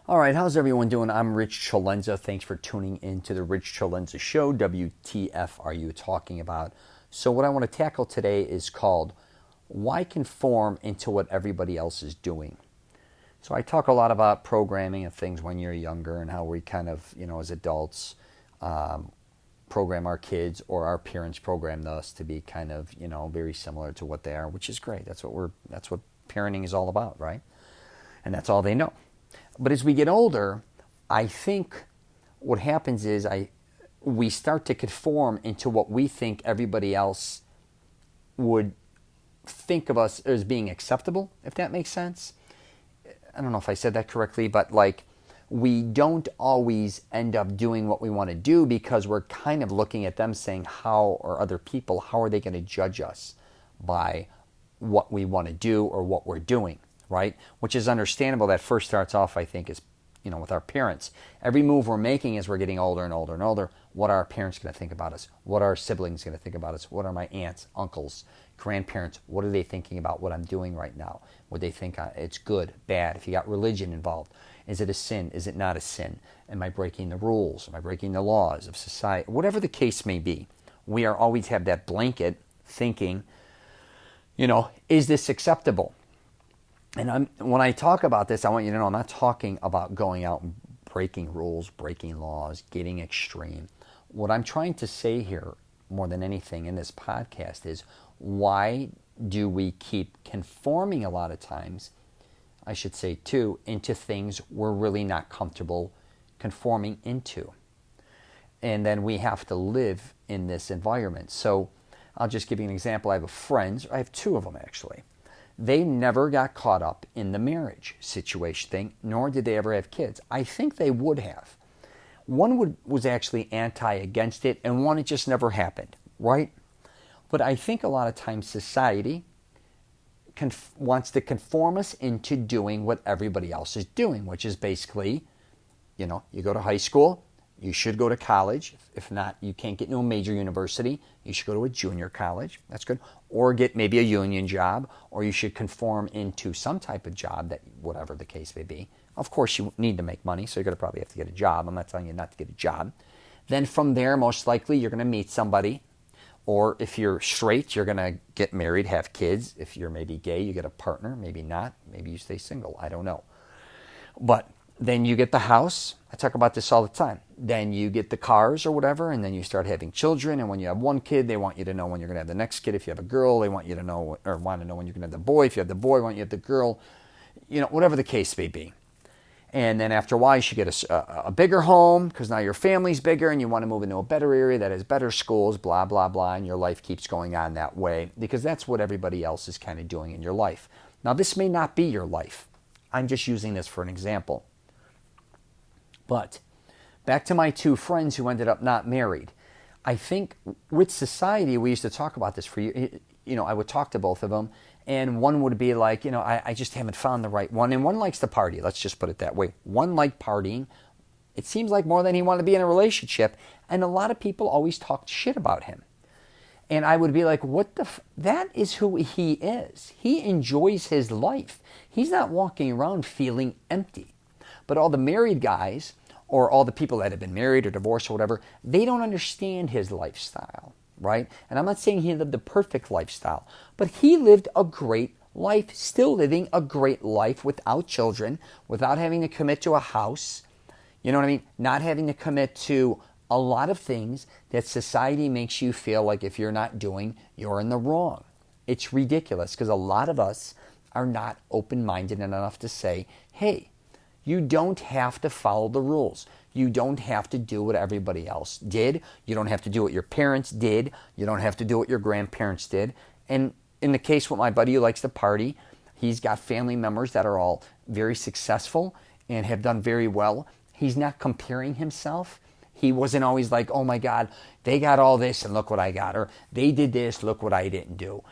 All right, how's everyone doing? I'm Rich CELENZA. Thanks for tuning in to the Rich CELENZA Show. WTF are you talking about? So what I want to tackle today is called Why Conform into What Everybody Else is Doing. So I talk a lot about programming and things when you're younger and how we kind of, as adults, program our kids or our parents programmed us to be kind of, very similar to what they are, which is great. That's what parenting is all about, right? And that's all they know. But as we get older, I think what happens is we start to conform into what we think everybody else would think of us as being acceptable, if that makes sense. I don't know if I said that correctly, but we don't always end up doing what we want to do because we're kind of looking at them saying or other people, how are they going to judge us by what we want to do or what we're doing? Right? Which is understandable. That first starts off, I think, is, with our parents. Every move we're making as we're getting older and older and older, what are our parents going to think about us? What are our siblings going to think about us? What are my aunts, uncles, grandparents? What are they thinking about what I'm doing right now? Would they think it's good, bad? If you got religion involved, is it a sin? Is it not a sin? Am I breaking the rules? Am I breaking the laws of society? Whatever the case may be, we are always have that blanket thinking, is this acceptable? And when I talk about this, I want you to know I'm not talking about going out and breaking rules, breaking laws, getting extreme. What I'm trying to say here, more than anything in this podcast, is why do we keep conforming a lot of times, I should say too, into things we're really not comfortable conforming into. And then we have to live in this environment. So I'll just give you an example. I have two of them actually. They never got caught up in the marriage situation thing, nor did they ever have kids. I think they would have. One was actually against it, and one, it just never happened, right? But I think a lot of times society wants to conform us into doing what everybody else is doing, which is basically, you go to high school, you should go to college. If not, you can't get into a major university. You should go to a junior college. That's good. Or get maybe a union job, or you should conform into some type of job that, whatever the case may be. Of course, you need to make money, so you're going to probably have to get a job. I'm not telling you not to get a job. Then from there, most likely, you're going to meet somebody. Or if you're straight, you're going to get married, have kids. If you're maybe gay, you get a partner. Maybe not. Maybe you stay single. I don't know. But then you get the house. I talk about this all the time. Then you get the cars or whatever, and then you start having children. And when you have one kid, they want you to know when you're going to have the next kid. If you have a girl, they want you to know, or want to know when you're going to have the boy. If you have the boy, they want you to have the girl. Whatever the case may be. And then after a while, you should get a bigger home because now your family's bigger and you want to move into a better area that has better schools, blah, blah, blah. And your life keeps going on that way because that's what everybody else is kind of doing in your life. Now, this may not be your life. I'm just using this for an example. But back to my two friends who ended up not married. I think with society, we used to talk about this for you. I would talk to both of them, and one would be like, I just haven't found the right one. And one likes to party. Let's just put it that way. One liked partying. It seems like more than he wanted to be in a relationship. And a lot of people always talked shit about him. And I would be like, that is who he is. He enjoys his life. He's not walking around feeling empty. But all the married guys, or all the people that have been married or divorced or whatever, they don't understand his lifestyle, right? And I'm not saying he lived the perfect lifestyle, but he lived a great life, still living a great life without children, without having to commit to a house, you know what I mean? Not having to commit to a lot of things that society makes you feel like if you're not doing, you're in the wrong. It's ridiculous because a lot of us are not open-minded enough to say, hey, you don't have to follow the rules. You don't have to do what everybody else did. You don't have to do what your parents did. You don't have to do what your grandparents did. And in the case with my buddy who likes to party, he's got family members that are all very successful and have done very well. He's not comparing himself. He wasn't always like, oh my God, they got all this and look what I got. Or they did this, look what I didn't do.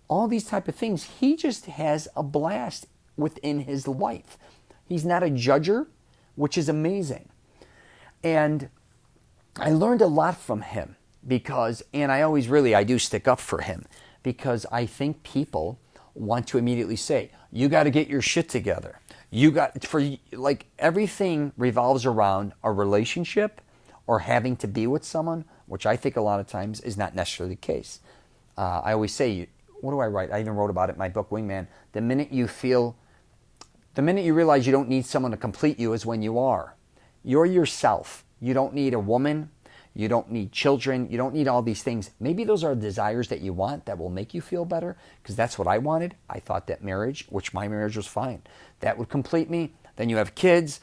All these type of things. He just has a blast within his life. He's not a judger, which is amazing. And I learned a lot from him because, and I do stick up for him because I think people want to immediately say, you got to get your shit together. You got for like everything revolves around a relationship or having to be with someone, which I think a lot of times is not necessarily the case. I always say, what do I write? I even wrote about it in my book, Wingman. The minute you realize you don't need someone to complete you is when you are. You're yourself. You don't need a woman. You don't need children. You don't need all these things. Maybe those are desires that you want that will make you feel better, because that's what I wanted. I thought that marriage, which my marriage was fine, that would complete me. Then you have kids.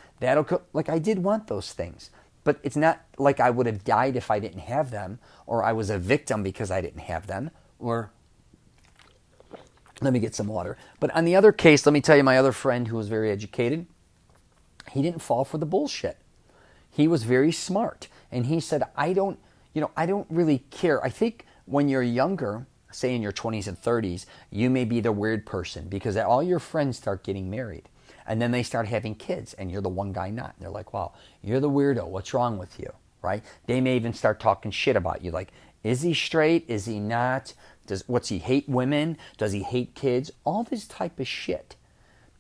Like I did want those things. But it's not like I would have died if I didn't have them, or I was a victim because I didn't have them, or let me get some water. But on the other case, let me tell you, my other friend who was very educated, he didn't fall for the bullshit. He was very smart. And he said, I don't really care. I think when you're younger, say in your 20s and 30s, you may be the weird person because all your friends start getting married. And then they start having kids and you're the one guy not. And they're like, wow, you're the weirdo. What's wrong with you? Right? They may even start talking shit about you. Like, is he straight? Is he not? What's he hate women? Does he hate kids? All this type of shit.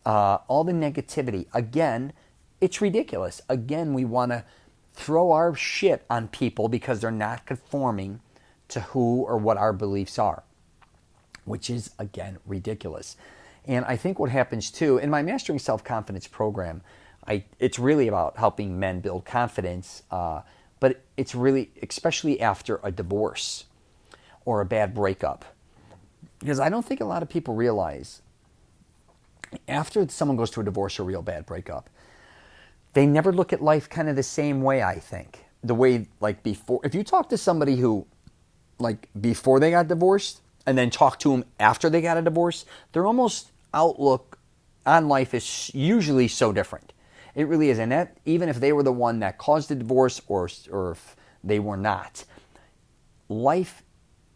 All the negativity. Again, it's ridiculous. Again, we want to throw our shit on people because they're not conforming to who or what our beliefs are, which is, again, ridiculous. And I think what happens too, in my Mastering Self-Confidence program, it's really about helping men build confidence, but it's really, especially after a divorce or a bad breakup. Because I don't think a lot of people realize after someone goes through a divorce or a real bad breakup, they never look at life kind of the same way, I think. The way, like, before. If you talk to somebody who, like, before they got divorced and then talk to them after they got a divorce, their almost outlook on life is usually so different. It really is. And that, even if they were the one that caused the divorce or if they were not, life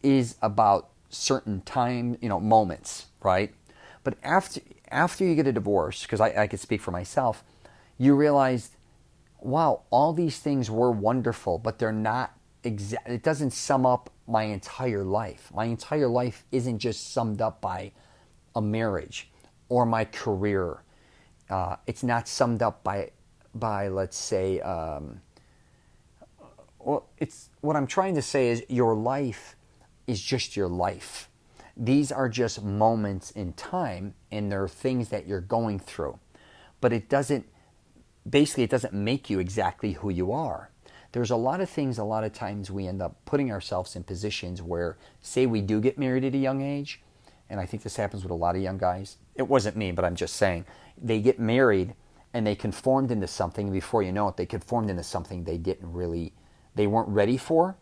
is about certain time, moments, right? But after you get a divorce, because I could speak for myself, you realize, wow, all these things were wonderful, but they're not it doesn't sum up my entire life. My entire life isn't just summed up by a marriage or my career. It's not summed up by let's say, it's what I'm trying to say is your life is just your life. These are just moments in time, and they're things that you're going through. But it doesn't make you exactly who you are. There's a lot of things, a lot of times we end up putting ourselves in positions where, say we do get married at a young age, and I think this happens with a lot of young guys. It wasn't me, but I'm just saying. They get married and they conformed into something, and before you know it, they conformed into something they weren't ready for.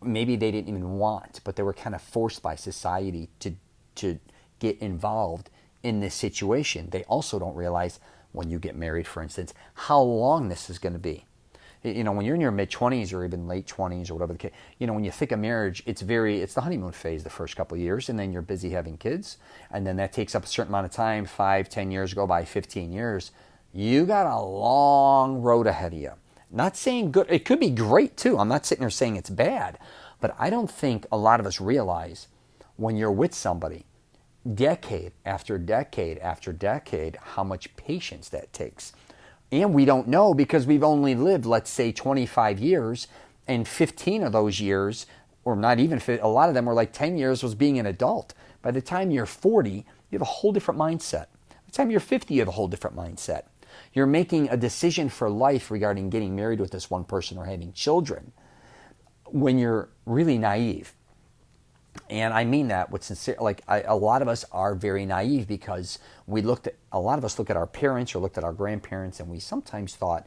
Maybe they didn't even want, but they were kind of forced by society to get involved in this situation. They also don't realize, when you get married, for instance, how long this is going to be. When you're in your mid-20s or even late 20s or whatever the case, when you think of marriage, it's the honeymoon phase the first couple of years, and then you're busy having kids, and then that takes up a certain amount of time, 5, 10 years go by, 15 years. You got a long road ahead of you. Not saying good, it could be great too. I'm not sitting here saying it's bad, but I don't think a lot of us realize when you're with somebody, decade after decade after decade, how much patience that takes. And we don't know because we've only lived, let's say, 25 years, and 15 of those years, or not even, a lot of them were like 10 years, was being an adult. By the time you're 40, you have a whole different mindset. By the time you're 50, you have a whole different mindset. You're making a decision for life regarding getting married with this one person or having children when you're really naive. And I mean that with sincere, a lot of us are very naive because a lot of us look at our parents or looked at our grandparents, and we sometimes thought,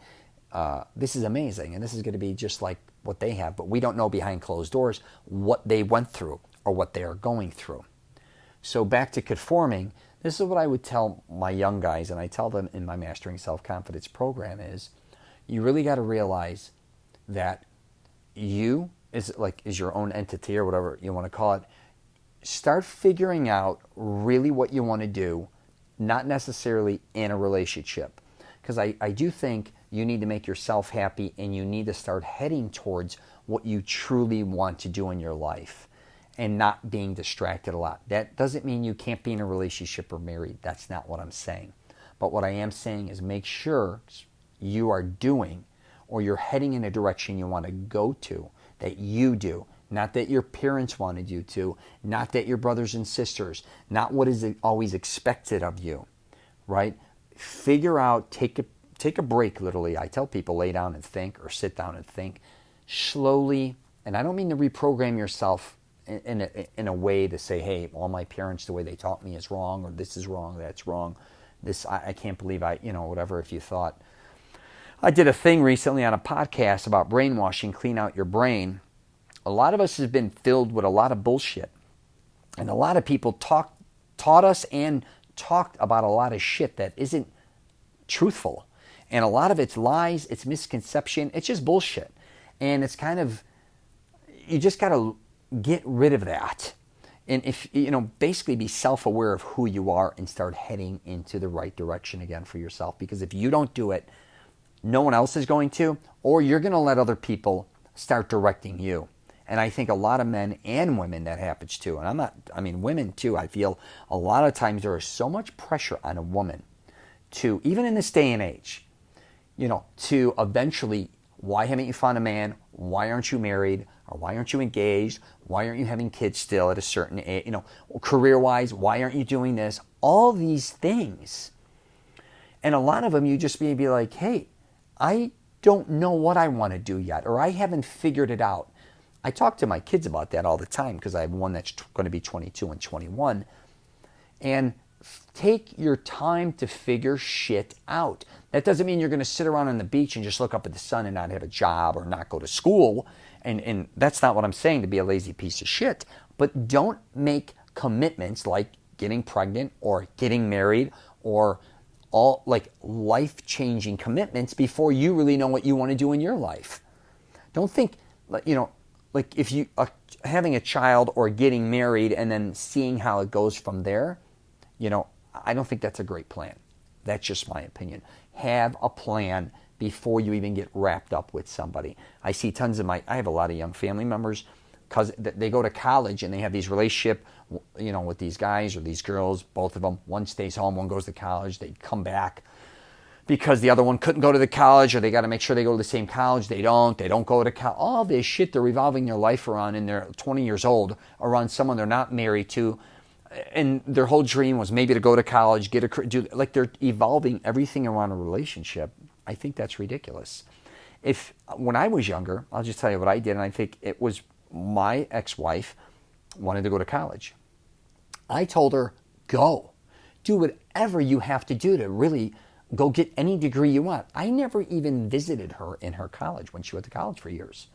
this is amazing and this is going to be just like what they have, but we don't know behind closed doors what they went through or what they are going through. So back to conforming, this is what I would tell my young guys, and I tell them in my Mastering Self-Confidence program, is you really got to realize that you is your own entity or whatever you want to call it. Start figuring out really what you want to do, not necessarily in a relationship. Because I do think you need to make yourself happy, and you need to start heading towards what you truly want to do in your life and not being distracted a lot. That doesn't mean you can't be in a relationship or married. That's not what I'm saying. But what I am saying is make sure you are doing, or you're heading in a direction you want to go to, that you do. Not that your parents wanted you to, not that your brothers and sisters, not what is always expected of you, right? Figure out, take a break, literally. I tell people, lay down and think, or sit down and think slowly. And I don't mean to reprogram yourself in a way to say, hey, all my parents, the way they taught me is wrong, or this is wrong, that's wrong. I can't believe whatever, if you thought. I did a thing recently on a podcast about brainwashing, clean out your brain. A lot of us have been filled with a lot of bullshit. And a lot of people taught us and talked about a lot of shit that isn't truthful. And a lot of it's lies, it's misconception, it's just bullshit. And it's kind of, you just got to get rid of that. And if, basically be self-aware of who you are and start heading into the right direction again for yourself. Because if you don't do it, no one else is going to, or you're going to let other people start directing you. And I think a lot of men and women that happens to. And women too. I feel a lot of times there is so much pressure on a woman to, even in this day and age, to eventually, why haven't you found a man? Why aren't you married? Or why aren't you engaged? Why aren't you having kids still at a certain age? Career-wise, why aren't you doing this? All these things. And a lot of them, you just may be like, hey, I don't know what I want to do yet, or I haven't figured it out. I talk to my kids about that all the time because I have one that's going to be 22 and 21. And take your time to figure shit out. That doesn't mean you're going to sit around on the beach and just look up at the sun and not have a job or not go to school. And that's not what I'm saying, to be a lazy piece of shit. But don't make commitments like getting pregnant or getting married or all like life-changing commitments before you really know what you want to do in your life. Don't think, like if you are having a child or getting married and then seeing how it goes from there, I don't think that's a great plan. That's just my opinion. Have a plan before you even get wrapped up with somebody. I see I have a lot of young family members, because they go to college and they have these relationship, with these guys or these girls, both of them. One stays home, one goes to college. They come back because the other one couldn't go to the college, or they got to make sure they go to the same college. They don't go to college. All this shit they're revolving their life around, and they're 20 years old, around someone they're not married to. And their whole dream was maybe to go to college, they're evolving everything around a relationship. I think that's ridiculous. When I was younger, I'll just tell you what I did, and I think it was my ex-wife wanted to go to college. I told her, go. Do whatever you have to do to really go get any degree you want. I never even visited her in her college when she went to college for years.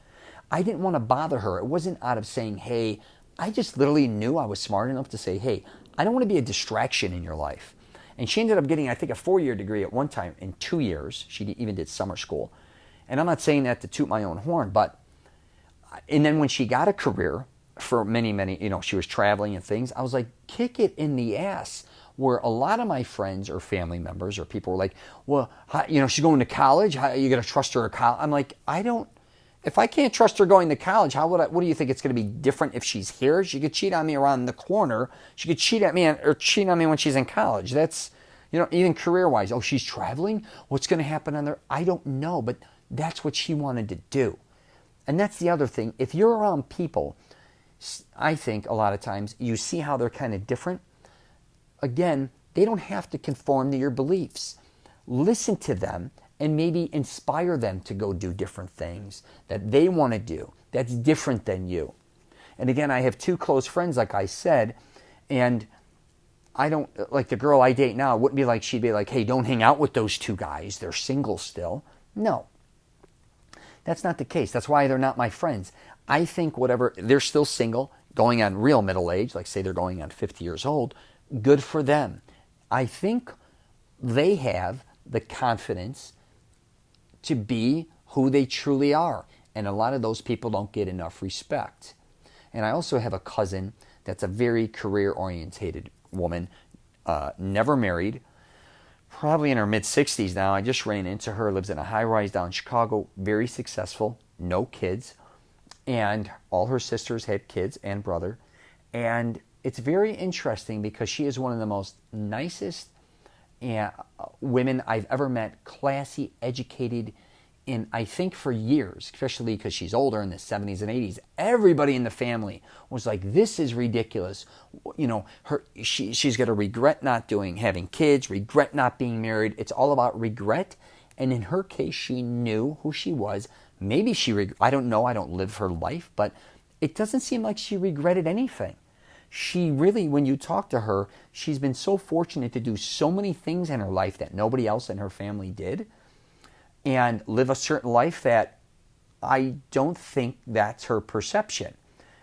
I didn't want to bother her. It wasn't out of saying, hey, I just literally knew I was smart enough to say, hey, I don't want to be a distraction in your life. And she ended up getting, I think, a 4-year degree at one time in 2 years. She even did summer school. And I'm not saying that to toot my own horn, and then when she got a career for many, she was traveling and things, I was like, kick it in the ass. Where a lot of my friends or family members or people were like, well, she's going to college. How are you going to trust her at college? I'm like, if I can't trust her going to college, what do you think it's going to be different if she's here? She could cheat on me around the corner. She could cheat on me when she's in college. That's, even career-wise. Oh, she's traveling? What's going to happen on there? I don't know, but that's what she wanted to do. And that's the other thing. If you're around people, I think a lot of times you see how they're kind of different. Again, they don't have to conform to your beliefs. Listen to them and maybe inspire them to go do different things that they want to do that's different than you. And again, I have 2 close friends, like I said, and I don't, like the girl I date now, wouldn't be like, she'd be like, hey, don't hang out with those 2 guys. They're single still. No. That's not the case. That's why they're not my friends. I think they're still single, going on real middle age, like say they're going on 50 years old, good for them. I think they have the confidence to be who they truly are. And a lot of those people don't get enough respect. And I also have a cousin that's a very career-orientated woman, never married, probably in her mid-60s now. I just ran into her, lives in a high-rise down in Chicago, very successful, no kids. And all her sisters had kids and brother. And it's very interesting because she is one of the most nicest and women I've ever met, classy, educated, and I think for years, especially because she's older in the 70s and 80s, everybody in the family was like, this is ridiculous. She's going to regret not having kids, regret not being married. It's all about regret. And in her case, she knew who she was. Maybe I don't know, I don't live her life, but it doesn't seem like she regretted anything. She really, when you talk to her, she's been so fortunate to do so many things in her life that nobody else in her family did, and live a certain life that I don't think that's her perception.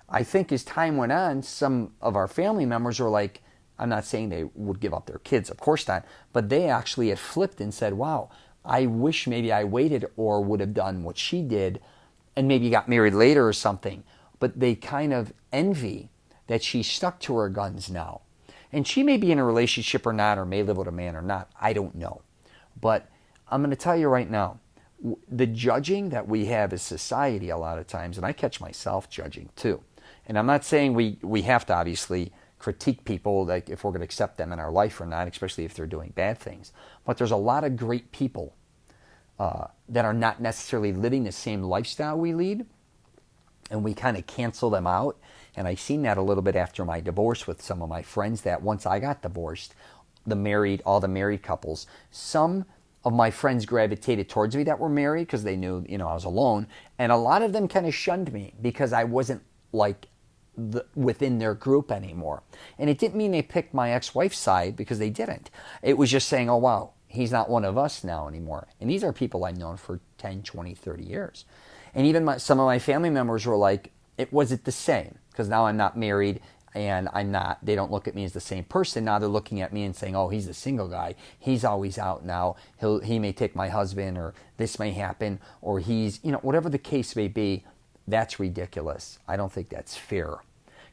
I think as time went on, some of our family members were like, I'm not saying they would give up their kids, of course not, but they actually had flipped and said, wow, I wish maybe I waited or would have done what she did and maybe got married later or something. But they kind of envy that she stuck to her guns now. And she may be in a relationship or not, or may live with a man or not. I don't know. But I'm going to tell you right now, the judging that we have as society a lot of times, and I catch myself judging too. And I'm not saying we have to obviously critique people, like if we're going to accept them in our life or not, especially if they're doing bad things. But there's a lot of great people that are not necessarily living the same lifestyle we lead, and we kind of cancel them out. And I seen that a little bit after my divorce with some of my friends, that once I got divorced, all the married couples, some of my friends gravitated towards me that were married because they knew, I was alone. And a lot of them kind of shunned me because I wasn't like within their group anymore. And it didn't mean they picked my ex-wife's side, because they didn't. It was just saying, oh, wow, he's not one of us now anymore. And these are people I've known for 10, 20, 30 years. And even some of my family members were like, was it the same? Because now I'm not married, and they don't look at me as the same person. Now they're looking at me and saying, oh, he's the single guy. He's always out now. He may take my husband, or this may happen, or he's, whatever the case may be. That's ridiculous. I don't think that's fair.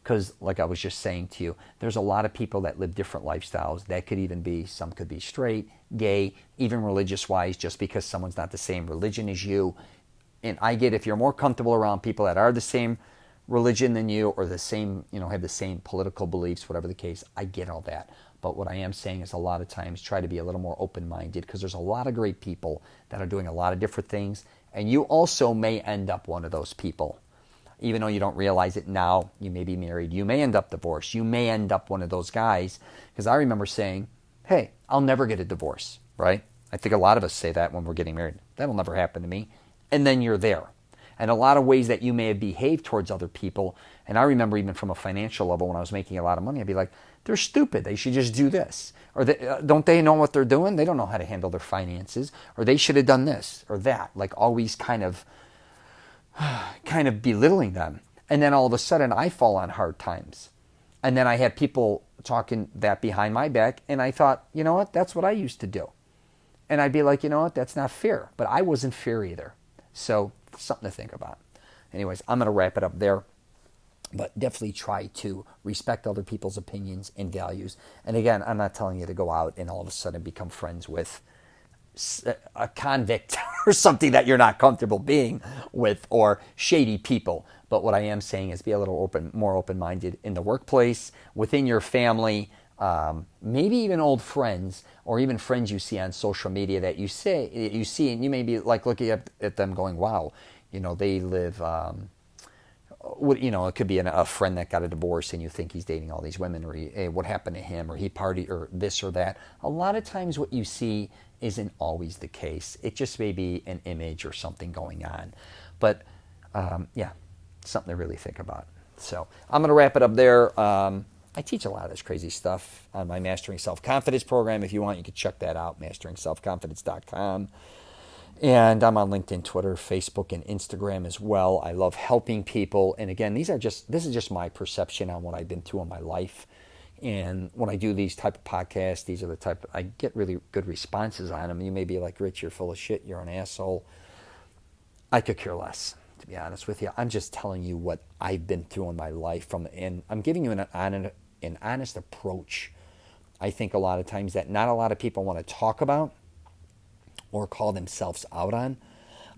Because like I was just saying to you, there's a lot of people that live different lifestyles. That could even be, some could be straight, gay, even religious-wise, just because someone's not the same religion as you. And I get, if you're more comfortable around people that are the same religion than you, or the same, have the same political beliefs, whatever the case, I get all that. But what I am saying is, a lot of times try to be a little more open-minded, because there's a lot of great people that are doing a lot of different things, and you also may end up one of those people. Even though you don't realize it now, you may be married, you may end up divorced, you may end up one of those guys. Because I remember saying, hey, I'll never get a divorce, right? I think a lot of us say that when we're getting married. That'll never happen to me. And then you're there. And a lot of ways that you may have behaved towards other people. And I remember even from a financial level, when I was making a lot of money, I'd be like, they're stupid. They should just do this. Or don't they know what they're doing? They don't know how to handle their finances. Or they should have done this or that. Like always kind of belittling them. And then all of a sudden I fall on hard times. And then I had people talking that behind my back. And I thought, you know what? That's what I used to do. And I'd be like, you know what? That's not fair. But I wasn't fair either. So something to think about. Anyways, I'm going to wrap it up there. But definitely try to respect other people's opinions and values. And again, I'm not telling you to go out and all of a sudden become friends with a convict or something that you're not comfortable being with, or shady people. But what I am saying is be a little more open-minded in the workplace, within your family, maybe even old friends, or even friends you see on social media that you see, and you may be like looking at them going, wow, they live, it could be a friend that got a divorce and you think he's dating all these women, or what happened to him, or he partied, or this or that. A lot of times what you see isn't always the case. It just may be an image or something going on. But something to really think about. So I'm going to wrap it up there. I teach a lot of this crazy stuff on my Mastering Self-Confidence program. If you want, you can check that out, masteringselfconfidence.com. And I'm on LinkedIn, Twitter, Facebook, and Instagram as well. I love helping people. And again, this is just my perception on what I've been through in my life. And when I do these type of podcasts, these are the type I get really good responses on them. You may be like, Rich, you're full of shit. You're an asshole. I could care less, to be honest with you. I'm just telling you what I've been through in my life, and I'm giving you an honest approach. I think a lot of times that not a lot of people want to talk about or call themselves out on.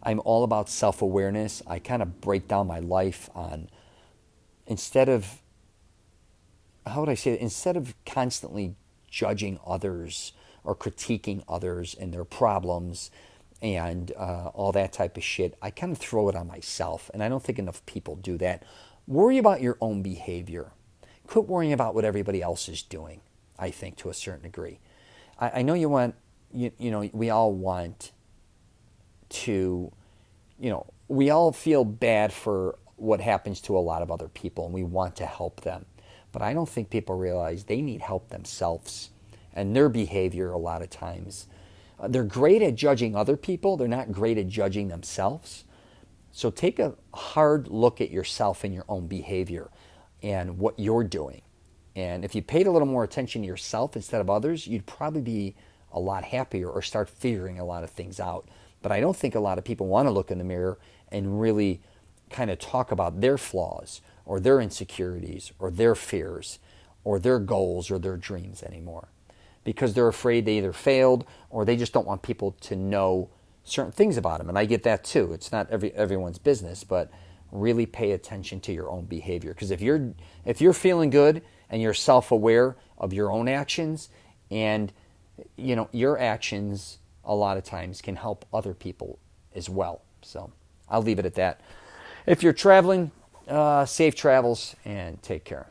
I'm all about self-awareness. I kind of break down my life on, instead of constantly judging others or critiquing others and their problems and all that type of shit, I kind of throw it on myself. And I don't think enough people do that. Worry about your own behavior. Quit worrying about what everybody else is doing, I think, to a certain degree. I know you want, we all want to, we all feel bad for what happens to a lot of other people, and we want to help them. But I don't think people realize they need help themselves and their behavior a lot of times. They're great at judging other people. They're not great at judging themselves. So take a hard look at yourself and your own behavior and what you're doing. And if you paid a little more attention to yourself instead of others, you'd probably be a lot happier or start figuring a lot of things out. But I don't think a lot of people want to look in the mirror and really kind of talk about their flaws or their insecurities or their fears or their goals or their dreams anymore, because they're afraid they either failed or they just don't want people to know certain things about them. And I get that too. It's not everyone's business, but really pay attention to your own behavior. Because if you're feeling good and you're self-aware of your own actions, and your actions a lot of times can help other people as well. So I'll leave it at that. If you're traveling, safe travels and take care.